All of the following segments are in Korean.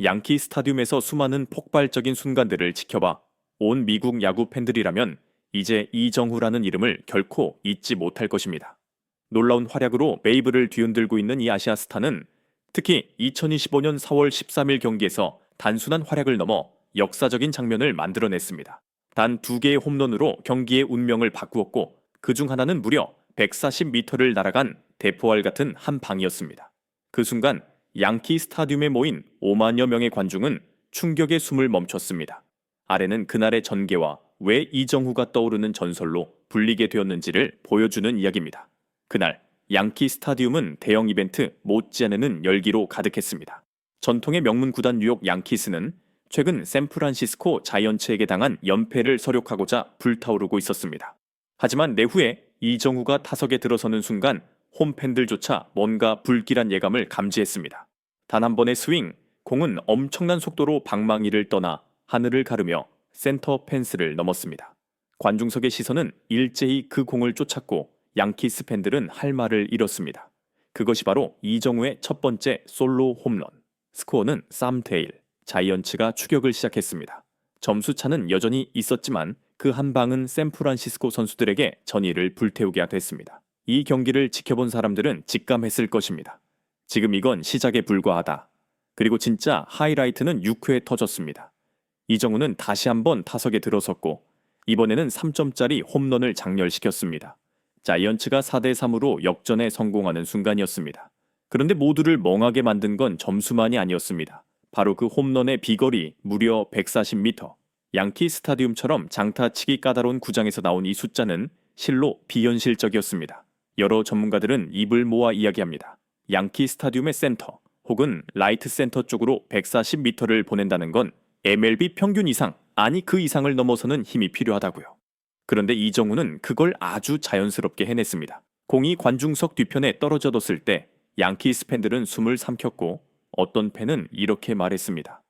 양키 스타디움에서 수많은 폭발적인 순간들을 지켜봐 온 미국 야구 팬들이라면 이제 이정후라는 이름을 결코 잊지 못할 것입니다. 놀라운 활약으로 베이브를 뒤흔들고 있는 이 아시아 스타는 특히 2025년 4월 13일 경기에서 단순한 활약을 넘어 역사적인 장면을 만들어냈습니다. 단 2개의 홈런으로 경기의 운명을 바꾸었고 그중 하나는 무려 140m를 날아간 대포알 같은 한 방이었습니다. 그 순간 양키 스타디움에 모인 5만여 명의 관중은 충격의 숨을 멈췄습니다. 아래는 그날의 전개와 왜 이정후가 떠오르는 전설로 불리게 되었는지를 보여주는 이야기입니다. 그날 양키 스타디움은 대형 이벤트 못지않은 열기로 가득했습니다. 전통의 명문 구단 뉴욕 양키스는 최근 샌프란시스코 자이언츠에게 당한 연패를 서력하고자 불타오르고 있었습니다. 하지만 내후에 이정후가 타석에 들어서는 순간 홈팬들조차 뭔가 불길한 예감을 감지했습니다. 단 한 번의 스윙, 공은 엄청난 속도로 방망이를 떠나 하늘을 가르며 센터 펜스를 넘었습니다. 관중석의 시선은 일제히 그 공을 쫓았고 양키스 팬들은 할 말을 잃었습니다. 그것이 바로 이정후의 첫 번째 솔로 홈런. 스코어는 3대1. 자이언츠가 추격을 시작했습니다. 점수차는 여전히 있었지만 그 한 방은 샌프란시스코 선수들에게 전의를 불태우게 됐습니다. 이 경기를 지켜본 사람들은 직감했을 것입니다. 지금 이건 시작에 불과하다. 그리고 진짜 하이라이트는 6회에 터졌습니다. 이정후는 다시 한번 타석에 들어섰고 이번에는 3점짜리 홈런을 장렬시켰습니다. 자이언츠가 4대3으로 역전에 성공하는 순간이었습니다. 그런데 모두를 멍하게 만든 건 점수만이 아니었습니다. 바로 그 홈런의 비거리 무려 140m. 양키 스타디움처럼 장타치기 까다로운 구장에서 나온 이 숫자는 실로 비현실적이었습니다. 여러 전문가들은 입을 모아 이야기합니다. 양키 스타디움의 센터 혹은 라이트 센터 쪽으로 140m를 보낸다는 건 MLB 평균 이상, 아니 그 이상을 넘어서는 힘이 필요하다고요. 그런데 이정후는 그걸 아주 자연스럽게 해냈습니다. 공이 관중석 뒤편에 떨어져뒀을 때 양키스 팬들은 숨을 삼켰고 어떤 팬은 이렇게 말했습니다.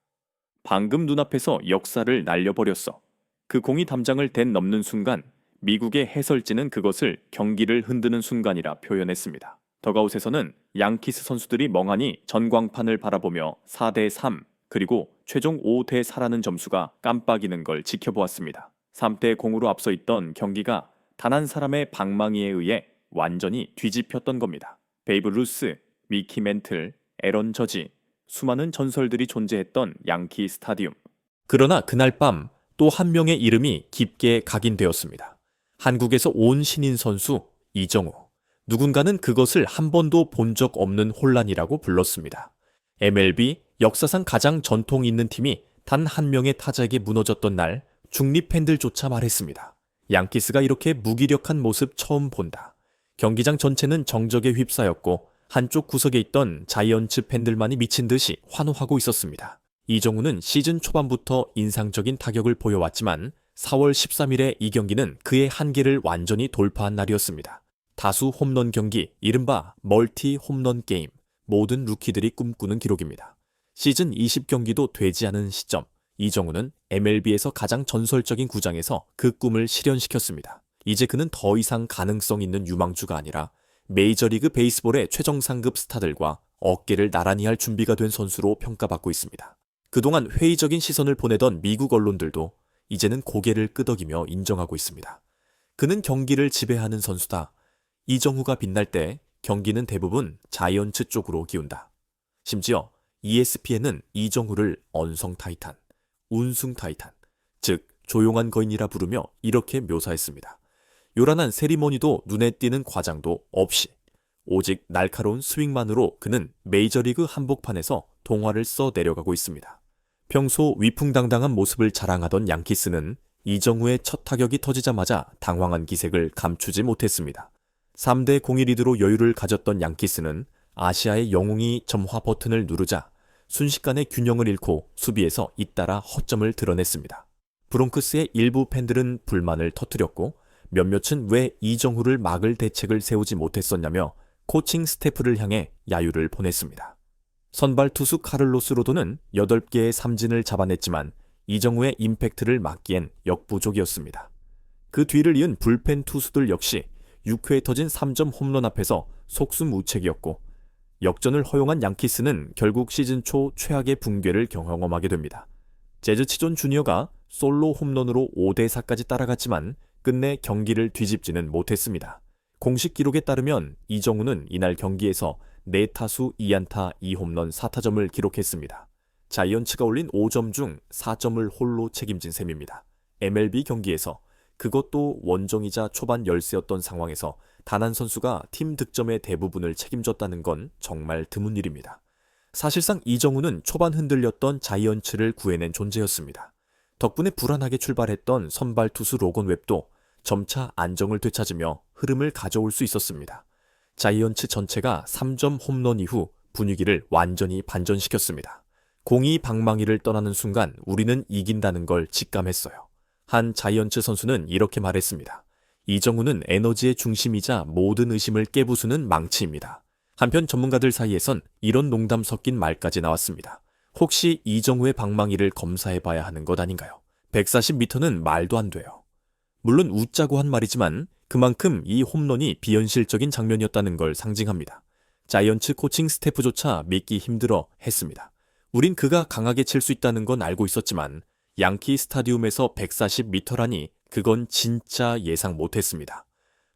방금 눈앞에서 역사를 날려버렸어. 그 공이 담장을 댄 넘는 순간 미국의 해설진은 그것을 경기를 흔드는 순간이라 표현했습니다. 더가웃에서는 양키스 선수들이 멍하니 전광판을 바라보며 4대3 그리고 최종 5대4라는 점수가 깜빡이는 걸 지켜보았습니다. 3대0으로 앞서 있던 경기가 단 한 사람의 방망이에 의해 완전히 뒤집혔던 겁니다. 베이브 루스, 미키 멘틀, 에런 저지, 수많은 전설들이 존재했던 양키 스타디움. 그러나 그날 밤 또 한 명의 이름이 깊게 각인되었습니다. 한국에서 온 신인 선수 이정후. 누군가는 그것을 한 번도 본 적 없는 혼란이라고 불렀습니다. MLB 역사상 가장 전통 있는 팀이 단 한 명의 타자에게 무너졌던 날 중립 팬들조차 말했습니다. 양키스가 이렇게 무기력한 모습 처음 본다. 경기장 전체는 정적에 휩싸였고 한쪽 구석에 있던 자이언츠 팬들만이 미친 듯이 환호하고 있었습니다. 이정후는 시즌 초반부터 인상적인 타격을 보여왔지만 4월 13일의 이 경기는 그의 한계를 완전히 돌파한 날이었습니다. 다수 홈런 경기, 이른바 멀티 홈런 게임, 모든 루키들이 꿈꾸는 기록입니다. 시즌 20경기도 되지 않은 시점, 이정후는 MLB에서 가장 전설적인 구장에서 그 꿈을 실현시켰습니다. 이제 그는 더 이상 가능성 있는 유망주가 아니라 메이저리그 베이스볼의 최정상급 스타들과 어깨를 나란히 할 준비가 된 선수로 평가받고 있습니다. 그동안 회의적인 시선을 보내던 미국 언론들도 이제는 고개를 끄덕이며 인정하고 있습니다. 그는 경기를 지배하는 선수다. 이정후가 빛날 때 경기는 대부분 자이언츠 쪽으로 기운다. 심지어 ESPN은 이정후를 언성 타이탄, 운숭 타이탄, 즉 조용한 거인이라 부르며 이렇게 묘사했습니다. 요란한 세리머니도 눈에 띄는 과장도 없이 오직 날카로운 스윙만으로 그는 메이저리그 한복판에서 동화를 써 내려가고 있습니다. 평소 위풍당당한 모습을 자랑하던 양키스는 이정후의 첫 타격이 터지자마자 당황한 기색을 감추지 못했습니다. 3대0의 리드로 여유를 가졌던 양키스는 아시아의 영웅이 점화 버튼을 누르자 순식간에 균형을 잃고 수비에서 잇따라 허점을 드러냈습니다. 브롱크스의 일부 팬들은 불만을 터뜨렸고 몇몇은 왜 이정후를 막을 대책을 세우지 못했었냐며 코칭 스태프를 향해 야유를 보냈습니다. 선발 투수 카를로스 로도는 8개의 삼진을 잡아냈지만 이정후의 임팩트를 막기엔 역부족이었습니다. 그 뒤를 이은 불펜 투수들 역시 6회에 터진 3점 홈런 앞에서 속수무책이었고 역전을 허용한 양키스는 결국 시즌 초 최악의 붕괴를 경험하게 됩니다. 재즈 치존 주니어가 솔로 홈런으로 5대4까지 따라갔지만 끝내 경기를 뒤집지는 못했습니다. 공식 기록에 따르면 이정우는 이날 경기에서 4타수 2안타 2홈런 4타점을 기록했습니다. 자이언츠가 올린 5점 중 4점을 홀로 책임진 셈입니다. MLB 경기에서, 그것도 원정이자 초반 열세였던 상황에서 단 한 선수가 팀 득점의 대부분을 책임졌다는 건 정말 드문 일입니다. 사실상 이정우는 초반 흔들렸던 자이언츠를 구해낸 존재였습니다. 덕분에 불안하게 출발했던 선발 투수 로건 웹도 점차 안정을 되찾으며 흐름을 가져올 수 있었습니다. 자이언츠 전체가 3점 홈런 이후 분위기를 완전히 반전시켰습니다. 공이 방망이를 떠나는 순간 우리는 이긴다는 걸 직감했어요. 한 자이언츠 선수는 이렇게 말했습니다. 이정우는 에너지의 중심이자 모든 의심을 깨부수는 망치입니다. 한편 전문가들 사이에선 이런 농담 섞인 말까지 나왔습니다. 혹시 이정우의 방망이를 검사해봐야 하는 것 아닌가요? 140m는 말도 안 돼요. 물론 웃자고 한 말이지만 그만큼 이 홈런이 비현실적인 장면이었다는 걸 상징합니다. 자이언츠 코칭 스태프조차 믿기 힘들어 했습니다. 우린 그가 강하게 칠 수 있다는 건 알고 있었지만 양키 스타디움에서 140m라니 그건 진짜 예상 못했습니다.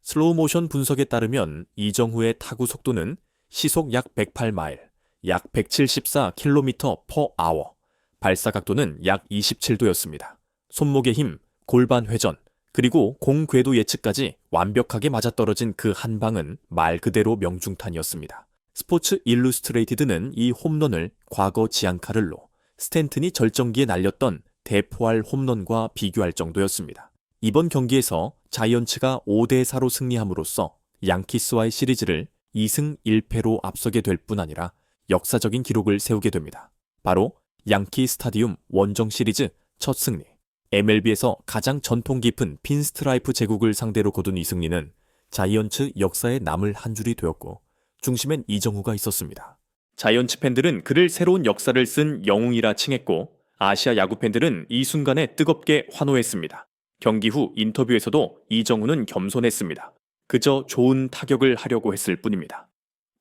슬로우 모션 분석에 따르면 이정후의 타구 속도는 시속 약 108마일, 약 174km/h, 발사 각도는 약 27도였습니다. 손목의 힘, 골반 회전, 그리고 공 궤도 예측까지 완벽하게 맞아떨어진 그 한 방은 말 그대로 명중탄이었습니다. 스포츠 일루스트레이티드는 이 홈런을 과거 지안카를로, 스탠튼이 절정기에 날렸던 대포알 홈런과 비교할 정도였습니다. 이번 경기에서 자이언츠가 5대4로 승리함으로써 양키스와의 시리즈를 2승 1패로 앞서게 될 뿐 아니라 역사적인 기록을 세우게 됩니다. 바로 양키 스타디움 원정 시리즈 첫 승리. MLB에서 가장 전통 깊은 핀스트라이프 제국을 상대로 거둔 이 승리는 자이언츠 역사에 남을 한 줄이 되었고 중심엔 이정후가 있었습니다. 자이언츠 팬들은 그를 새로운 역사를 쓴 영웅이라 칭했고 아시아 야구 팬들은 이 순간에 뜨겁게 환호했습니다. 경기 후 인터뷰에서도 이정후는 겸손했습니다. 그저 좋은 타격을 하려고 했을 뿐입니다.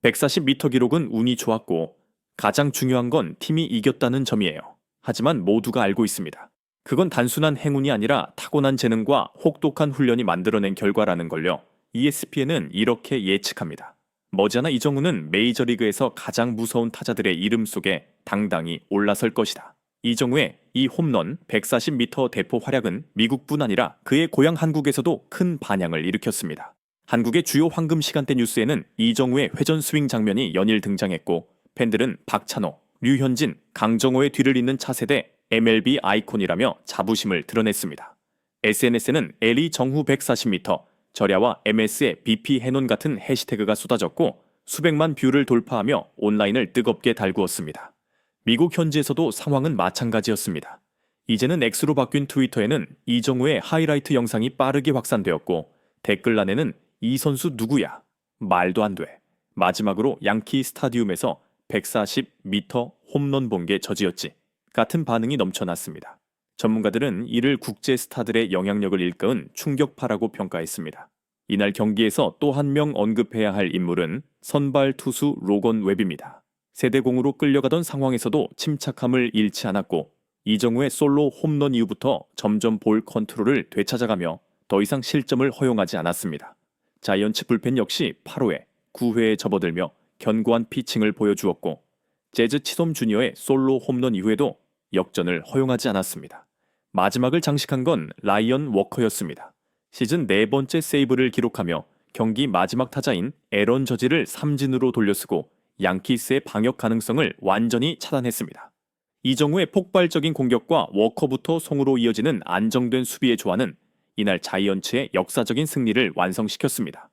140m 기록은 운이 좋았고 가장 중요한 건 팀이 이겼다는 점이에요. 하지만 모두가 알고 있습니다. 그건 단순한 행운이 아니라 타고난 재능과 혹독한 훈련이 만들어낸 결과라는 걸요. ESPN은 이렇게 예측합니다. 머지않아 이정후는 메이저리그에서 가장 무서운 타자들의 이름 속에 당당히 올라설 것이다. 이정후의 이 홈런 140m 대포 활약은 미국뿐 아니라 그의 고향 한국에서도 큰 반향을 일으켰습니다. 한국의 주요 황금 시간대 뉴스에는 이정후의 회전 스윙 장면이 연일 등장했고 팬들은 박찬호, 류현진, 강정호의 뒤를 잇는 차세대 MLB 아이콘이라며 자부심을 드러냈습니다. SNS에는 LE 정후 140m, 절야와 MS의 BP 해논 같은 해시태그가 쏟아졌고 수백만 뷰를 돌파하며 온라인을 뜨겁게 달구었습니다. 미국 현지에서도 상황은 마찬가지였습니다. 이제는 X로 바뀐 트위터에는 이정후의 하이라이트 영상이 빠르게 확산되었고 댓글란에는 이 선수 누구야? 말도 안 돼. 마지막으로 양키 스타디움에서 140m 홈런 본 게 저지였지. 같은 반응이 넘쳐났습니다. 전문가들은 이를 국제 스타들의 영향력을 일깨운 충격파라고 평가했습니다. 이날 경기에서 또 한 명 언급해야 할 인물은 선발 투수 로건 웹입니다. 세대공으로 끌려가던 상황에서도 침착함을 잃지 않았고 이정후의 솔로 홈런 이후부터 점점 볼 컨트롤을 되찾아가며 더 이상 실점을 허용하지 않았습니다. 자이언츠 불펜 역시 8회에 9회에 접어들며 견고한 피칭을 보여주었고 재즈 치솜 주니어의 솔로 홈런 이후에도 역전을 허용하지 않았습니다. 마지막을 장식한 건 라이언 워커였습니다. 시즌 4번째 세이브를 기록하며 경기 마지막 타자인 에런 저지를 삼진으로 돌려쓰고 양키스의 방역 가능성을 완전히 차단했습니다. 이정후의 폭발적인 공격과 워커부터 송으로 이어지는 안정된 수비의 조화는 이날 자이언츠의 역사적인 승리를 완성시켰습니다.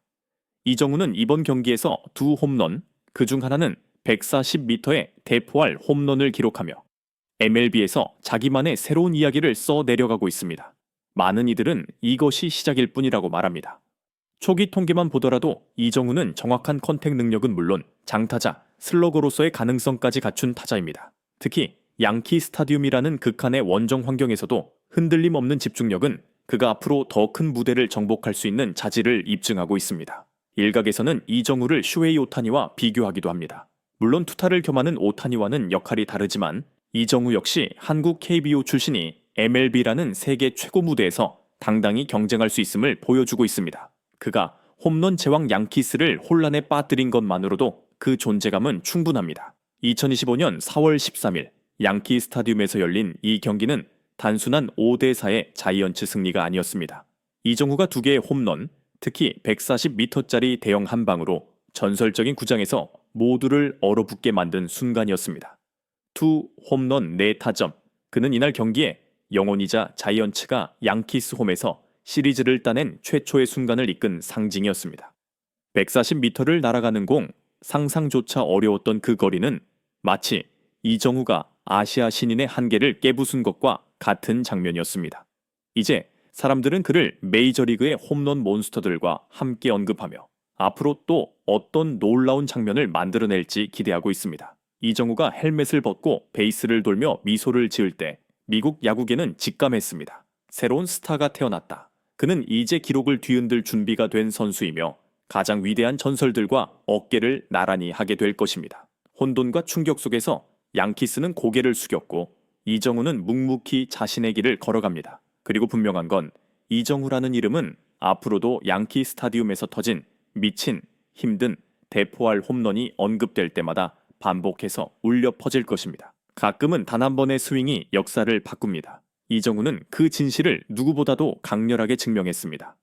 이정후는 이번 경기에서 2홈런, 그중 하나는 140m의 대포할 홈런을 기록하며 MLB에서 자기만의 새로운 이야기를 써 내려가고 있습니다. 많은 이들은 이것이 시작일 뿐이라고 말합니다. 초기 통계만 보더라도 이정후는 정확한 컨택 능력은 물론 장타자, 슬러거로서의 가능성까지 갖춘 타자입니다. 특히 양키 스타디움이라는 극한의 원정 환경에서도 흔들림 없는 집중력은 그가 앞으로 더 큰 무대를 정복할 수 있는 자질을 입증하고 있습니다. 일각에서는 이정후를 슈헤이 오타니와 비교하기도 합니다. 물론 투타를 겸하는 오타니와는 역할이 다르지만 이정우 역시 한국 KBO 출신이 MLB라는 세계 최고 무대에서 당당히 경쟁할 수 있음을 보여주고 있습니다. 그가 홈런 제왕 양키스를 혼란에 빠뜨린 것만으로도 그 존재감은 충분합니다. 2025년 4월 13일 양키 스타디움에서 열린 이 경기는 단순한 5대4의 자이언츠 승리가 아니었습니다. 이정우가 2개의 홈런, 특히 140m짜리 대형 한방으로 전설적인 구장에서 모두를 얼어붙게 만든 순간이었습니다. 2 홈런 4타점. 그는 이날 경기에 영혼이자 자이언츠가 양키스 홈에서 시리즈를 따낸 최초의 순간을 이끈 상징이었습니다. 140m를 날아가는 공, 상상조차 어려웠던 그 거리는 마치 이정우가 아시아 신인의 한계를 깨부순 것과 같은 장면이었습니다. 이제 사람들은 그를 메이저리그의 홈런 몬스터들과 함께 언급하며 앞으로 또 어떤 놀라운 장면을 만들어낼지 기대하고 있습니다. 이정우가 헬멧을 벗고 베이스를 돌며 미소를 지을 때 미국 야구계는 직감했습니다. 새로운 스타가 태어났다. 그는 이제 기록을 뒤흔들 준비가 된 선수이며 가장 위대한 전설들과 어깨를 나란히 하게 될 것입니다. 혼돈과 충격 속에서 양키스는 고개를 숙였고 이정우는 묵묵히 자신의 길을 걸어갑니다. 그리고 분명한 건 이정우라는 이름은 앞으로도 양키 스타디움에서 터진 미친, 힘든, 대포할 홈런이 언급될 때마다 반복해서 울려 퍼질 것입니다. 가끔은 단 한 번의 스윙이 역사를 바꿉니다. 이정우는 그 진실을 누구보다도 강렬하게 증명했습니다.